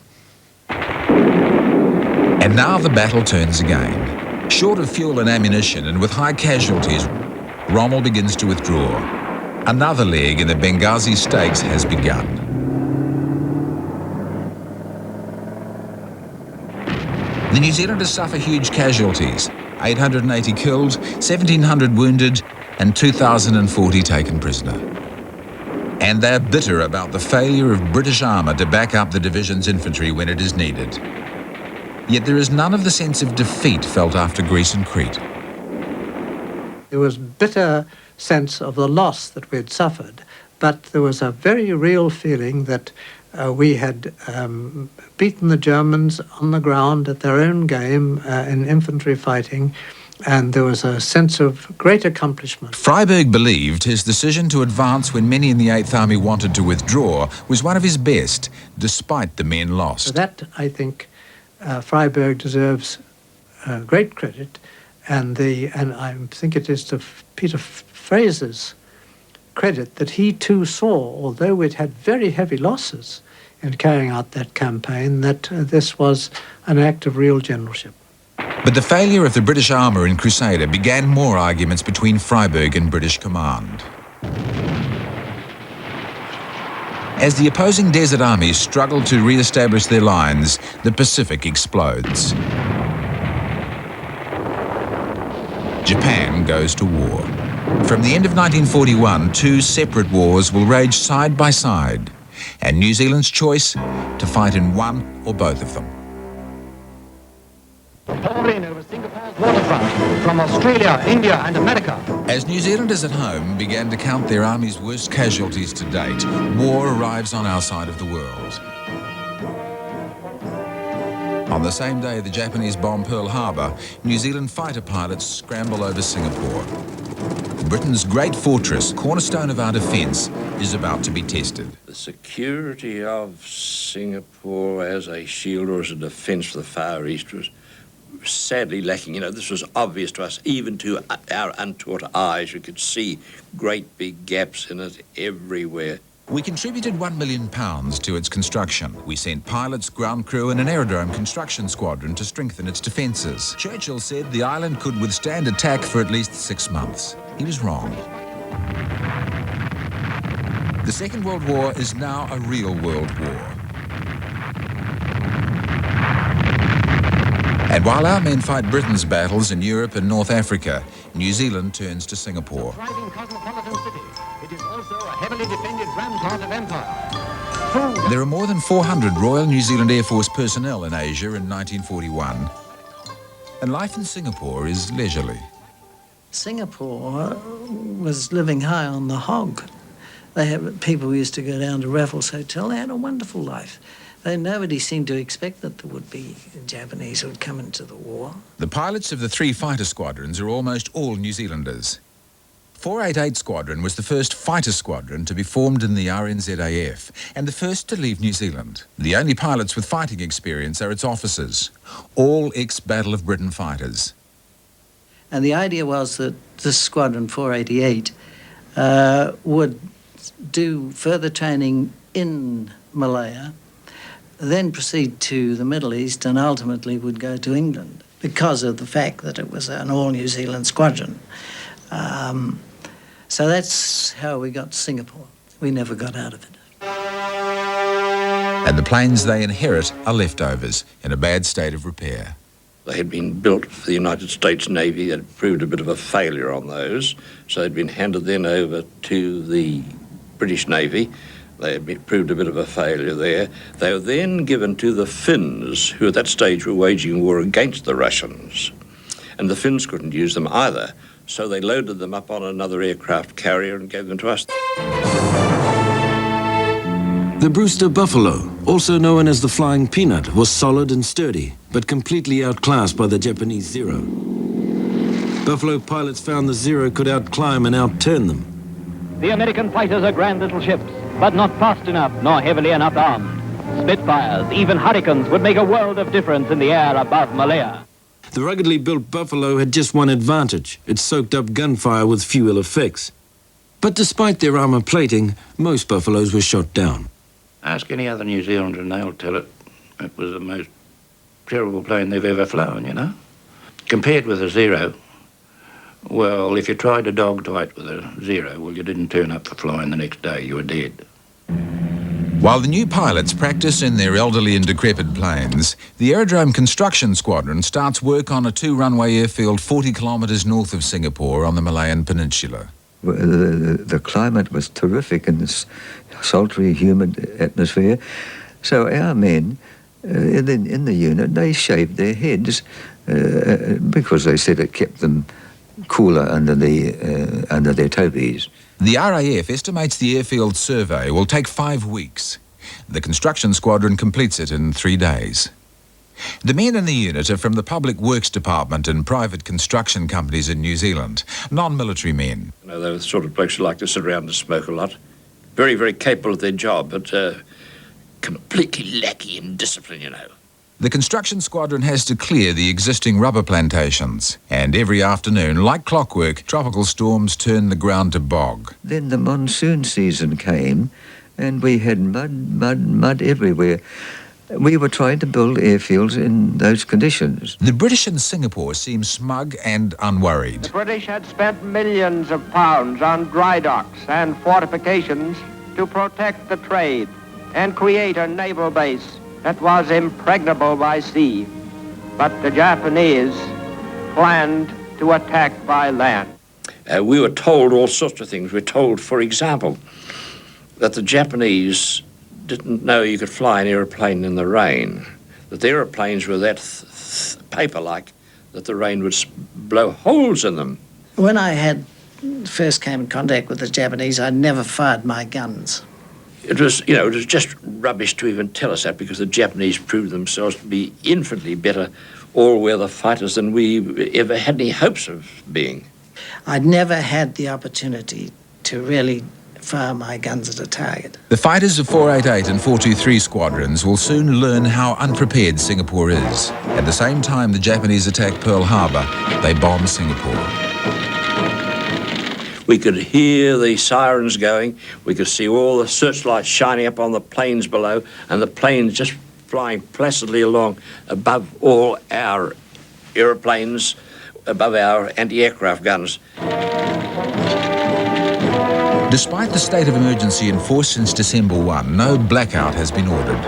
And now the battle turns again. Short of fuel and ammunition and with high casualties, Rommel begins to withdraw. Another leg in the Benghazi stakes has begun. The New Zealanders suffer huge casualties, 880 killed, 1,700 wounded, and 2,040 taken prisoner. And they're bitter about the failure of British armour to back up the division's infantry when it is needed. Yet there is none of the sense of defeat felt after Greece and Crete. There was bitter sense of the loss that we had suffered, but there was a very real feeling that we had beaten the Germans on the ground at their own game in infantry fighting, and there was a sense of great accomplishment. Freyberg believed his decision to advance when many in the 8th Army wanted to withdraw was one of his best, despite the men lost. For that, I think, Freyberg deserves great credit, and I think it is to Peter Fraser's credit that he too saw, although we'd had very heavy losses in carrying out that campaign, that this was an act of real generalship. But the failure of the British armour in Crusader began more arguments between Freyberg and British command. As the opposing desert armies struggle to re-establish their lines, the Pacific explodes. Japan goes to war. From the end of 1941, 2 separate wars will rage side by side, and New Zealand's choice to fight in one or both of them. Pour in over Singapore's waterfront from Australia, India and America. As New Zealanders at home began to count their army's worst casualties to date, war arrives on our side of the world. On the same day the Japanese bomb Pearl Harbor, New Zealand fighter pilots scramble over Singapore. Britain's great fortress, cornerstone of our defence, is about to be tested. The security of Singapore as a shield or as a defence for the Far East was sadly lacking. You know, this was obvious to us, even to our untaught eyes. You could see great big gaps in it everywhere. We contributed £1 million to its construction. We sent pilots, ground crew and an aerodrome construction squadron to strengthen its defences. Churchill said the island could withstand attack for at least 6 months. He was wrong. The Second World War is now a real world war. And while our men fight Britain's battles in Europe and North Africa, New Zealand turns to Singapore. Thriving cosmopolitan city, it is also a heavily defended rampart of empire. There are more than 400 Royal New Zealand Air Force personnel in Asia in 1941. And life in Singapore is leisurely. Singapore was living high on the hog. People used to go down to Raffles Hotel. They had a wonderful life. Nobody seemed to expect that there would be Japanese who would come into the war. The pilots of the 3 fighter squadrons are almost all New Zealanders. 488 Squadron was the first fighter squadron to be formed in the RNZAF and the first to leave New Zealand. The only pilots with fighting experience are its officers, all ex-Battle of Britain fighters. And the idea was that this Squadron 488 would do further training in Malaya, then proceed to the Middle East and ultimately would go to England because of the fact that it was an all-New Zealand squadron. So that's how we got to Singapore. We never got out of it. And the planes they inherit are leftovers in a bad state of repair. They had been built for the United States Navy. That had proved a bit of a failure on those. So they'd been handed then over to the British Navy. They had proved a bit of a failure there. They were then given to the Finns, who at that stage were waging war against the Russians. And the Finns couldn't use them either. So they loaded them up on another aircraft carrier and gave them to us. The Brewster Buffalo, also known as the Flying Peanut, was solid and sturdy, but completely outclassed by the Japanese Zero. Buffalo pilots found the Zero could outclimb and outturn them. The American fighters are grand little ships, but not fast enough nor heavily enough armed. Spitfires, even Hurricanes, would make a world of difference in the air above Malaya. The ruggedly built Buffalo had just one advantage. It soaked up gunfire with few ill effects. But despite their armour plating, most Buffaloes were shot down. Ask any other New Zealander and they'll tell it. It was the most terrible plane they've ever flown, you know. Compared with a Zero, well, if you tried a dog fight with a Zero, well, you didn't turn up for flying the next day, you were dead. While the new pilots practice in their elderly and decrepit planes, the Aerodrome Construction Squadron starts work on a 2-runway airfield 40 kilometres north of Singapore on the Malayan Peninsula. The climate was terrific in this sultry, humid atmosphere. So our men in the unit, they shaved their heads because they said it kept them cooler under their topies. The RAF estimates the airfield survey will take 5 weeks. The construction squadron completes it in 3 days. The men in the unit are from the Public Works Department and private construction companies in New Zealand, non-military men. You know, they were the sort of blokes who like to sit around and smoke a lot. Very, very capable of their job, but completely lacking in discipline, you know. The construction squadron has to clear the existing rubber plantations, and every afternoon, like clockwork, tropical storms turn the ground to bog. Then the monsoon season came, and we had mud everywhere. We were trying to build airfields in those conditions. The British in Singapore seem smug and unworried. The British had spent millions of pounds on dry docks and fortifications to protect the trade and create a naval base that was impregnable by sea. But the Japanese planned to attack by land. We were told all sorts of things. We were told, for example, that the Japanese didn't know you could fly an aeroplane in the rain, that the aeroplanes were that paper-like that the rain would blow holes in them. When I first came in contact with the Japanese, I never fired my guns. It was just rubbish to even tell us that, because the Japanese proved themselves to be infinitely better all-weather fighters than we ever had any hopes of being. I'd never had the opportunity to really fire my guns at a target. The fighters of 488 and 423 squadrons will soon learn how unprepared Singapore is. At the same time the Japanese attack Pearl Harbor, they bomb Singapore. We could hear the sirens going, we could see all the searchlights shining up on the planes below, and the planes just flying placidly along above all our aeroplanes, above our anti-aircraft guns. Despite the state of emergency in force since December 1, no blackout has been ordered.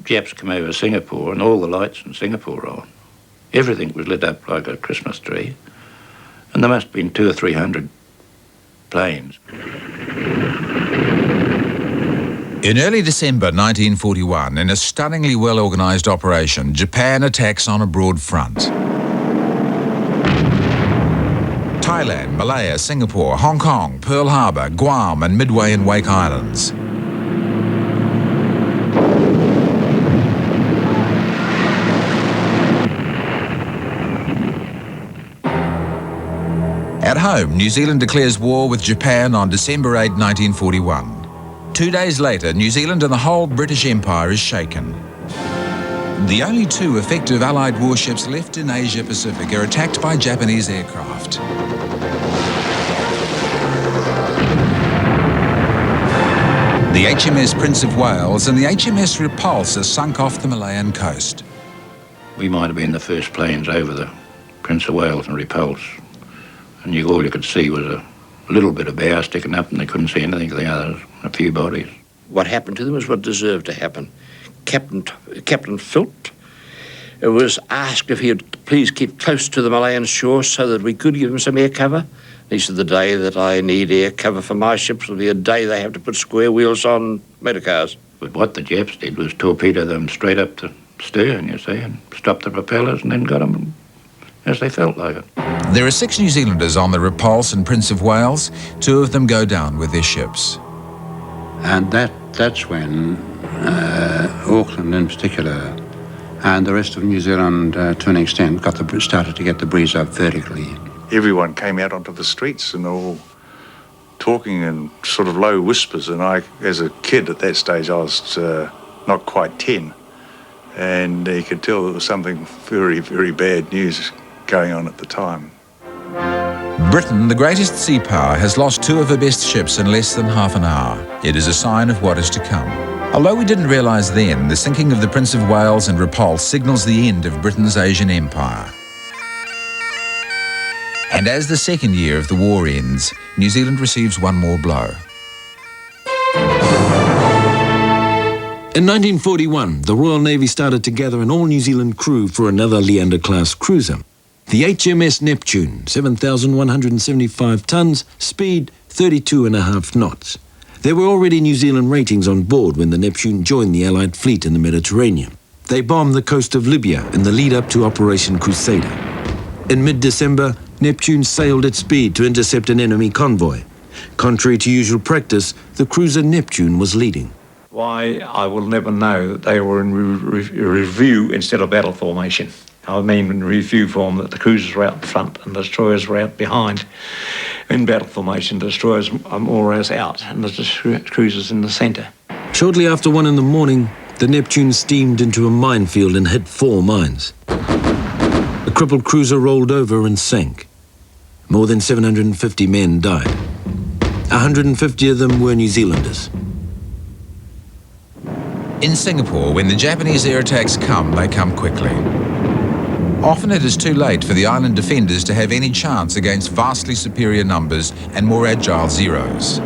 Japs come over Singapore and all the lights in Singapore were on. Everything was lit up like a Christmas tree. And there must have been 200 or 300 planes. In early December 1941, in a stunningly well-organised operation, Japan attacks on a broad front. Thailand, Malaya, Singapore, Hong Kong, Pearl Harbor, Guam and Midway and Wake Islands. At home, New Zealand declares war with Japan on December 8, 1941. 2 days later, New Zealand and the whole British Empire is shaken. The only two effective Allied warships left in Asia-Pacific are attacked by Japanese aircraft. The HMS Prince of Wales and the HMS Repulse are sunk off the Malayan coast. We might have been the first planes over the Prince of Wales and Repulse. And all you could see was a little bit of bow sticking up, and they couldn't see anything of the others, a few bodies. What happened to them was what deserved to happen. Captain Philp was asked if he would please keep close to the Malayan shore so that we could give him some air cover. He said, the day that I need air cover for my ships will be a day they have to put square wheels on motor cars. But what the Japs did was torpedo them straight up the stern, you see, and stop the propellers and then got them as they felt like it. There are 6 New Zealanders on the Repulse and Prince of Wales. 2 of them go down with their ships. And that's when Auckland in particular and the rest of New Zealand to an extent started to get the breeze up vertically. Everyone came out onto the streets and all talking in sort of low whispers, and I, as a kid at that stage, I was not quite 10, and you could tell there was something very, very bad news going on at the time. Britain, the greatest sea power, has lost 2 of her best ships in less than half an hour. It is a sign of what is to come. Although we didn't realise then, the sinking of the Prince of Wales and Repulse signals the end of Britain's Asian empire. And as the second year of the war ends, New Zealand receives one more blow. In 1941, the Royal Navy started to gather an all-New Zealand crew for another Leander-class cruiser. The HMS Neptune, 7,175 tons, speed 32.5 knots. There were already New Zealand ratings on board when the Neptune joined the Allied fleet in the Mediterranean. They bombed the coast of Libya in the lead-up to Operation Crusader. In mid-December, Neptune sailed at speed to intercept an enemy convoy. Contrary to usual practice, the cruiser Neptune was leading. Why, I will never know that they were in review instead of battle formation. I mean in review form, that the cruisers were out in front and the destroyers were out behind. In battle formation, the destroyers are more or less out and the cruisers in the centre. Shortly after 1 in the morning, the Neptune steamed into a minefield and hit 4 mines. The crippled cruiser rolled over and sank. More than 750 men died. 150 of them were New Zealanders. In Singapore, when the Japanese air attacks come, they come quickly. Often it is too late for the island defenders to have any chance against vastly superior numbers and more agile Zeros.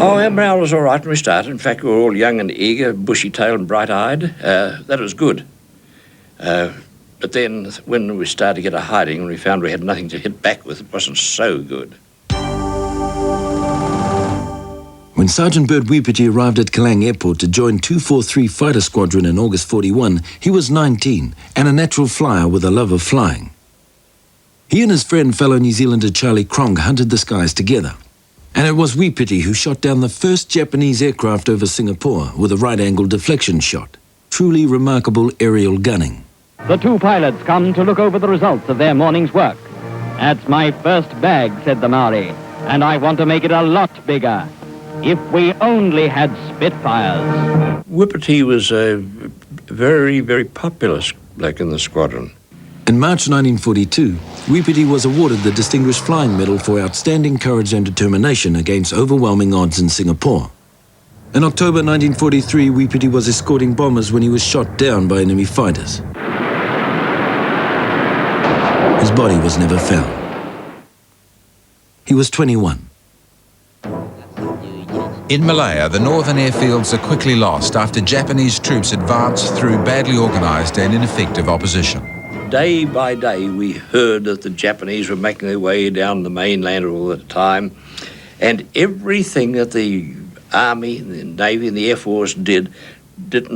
Oh, our morale was all right when we started. In fact, we were all young and eager, bushy-tailed and bright-eyed. That was good. But then when we started to get a hiding and we found we had nothing to hit back with, it wasn't so good. When Sergeant Bert Wipiti arrived at Kelang Airport to join 243 Fighter Squadron in August 41, he was 19 and a natural flyer with a love of flying. He and his friend, fellow New Zealander Charlie Cronk, hunted the skies together. And it was Wipiti who shot down the first Japanese aircraft over Singapore with a right-angle deflection shot. Truly remarkable aerial gunning. The two pilots come to look over the results of their morning's work. That's my first bag, said the Maori, and I want to make it a lot bigger. If we only had Spitfires. Wipiti was a very, very popular bloke in the squadron. In March 1942, Wipiti was awarded the Distinguished Flying Medal for outstanding courage and determination against overwhelming odds in Singapore. In October 1943, Wipiti was escorting bombers when he was shot down by enemy fighters. His body was never found. He was 21. In Malaya, the northern airfields are quickly lost after Japanese troops advanced through badly organised and ineffective opposition. Day by day, we heard that the Japanese were making their way down the mainland all the time, and everything that the Army, the Navy and the Air Force didn't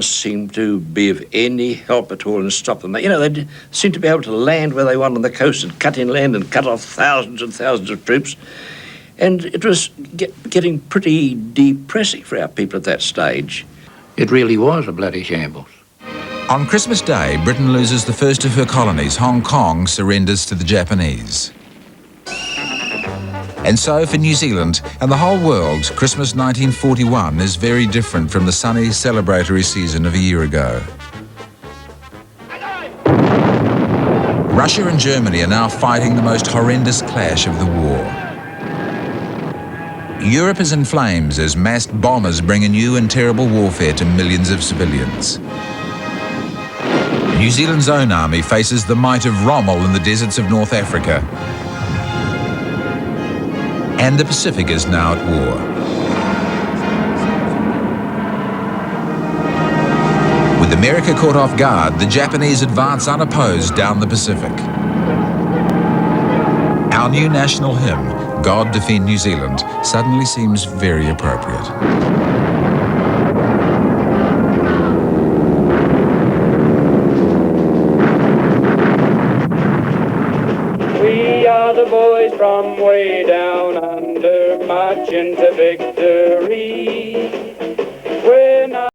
seem to be of any help at all in stopping them. You know, they seemed to be able to land where they wanted on the coast and cut inland and cut off thousands and thousands of troops. And it was getting pretty depressing for our people at that stage. It really was a bloody shambles. On Christmas Day, Britain loses the first of her colonies. Hong Kong surrenders to the Japanese. And so for New Zealand and the whole world, Christmas 1941 is very different from the sunny celebratory season of a year ago. Russia and Germany are now fighting the most horrendous clash of the war. Europe is in flames as massed bombers bring a new and terrible warfare to millions of civilians. New Zealand's own army faces the might of Rommel in the deserts of North Africa. And the Pacific is now at war. With America caught off guard, the Japanese advance unopposed down the Pacific. Our new national hymn, God Defend New Zealand, suddenly seems very appropriate. We are the boys from way down under, marching to victory.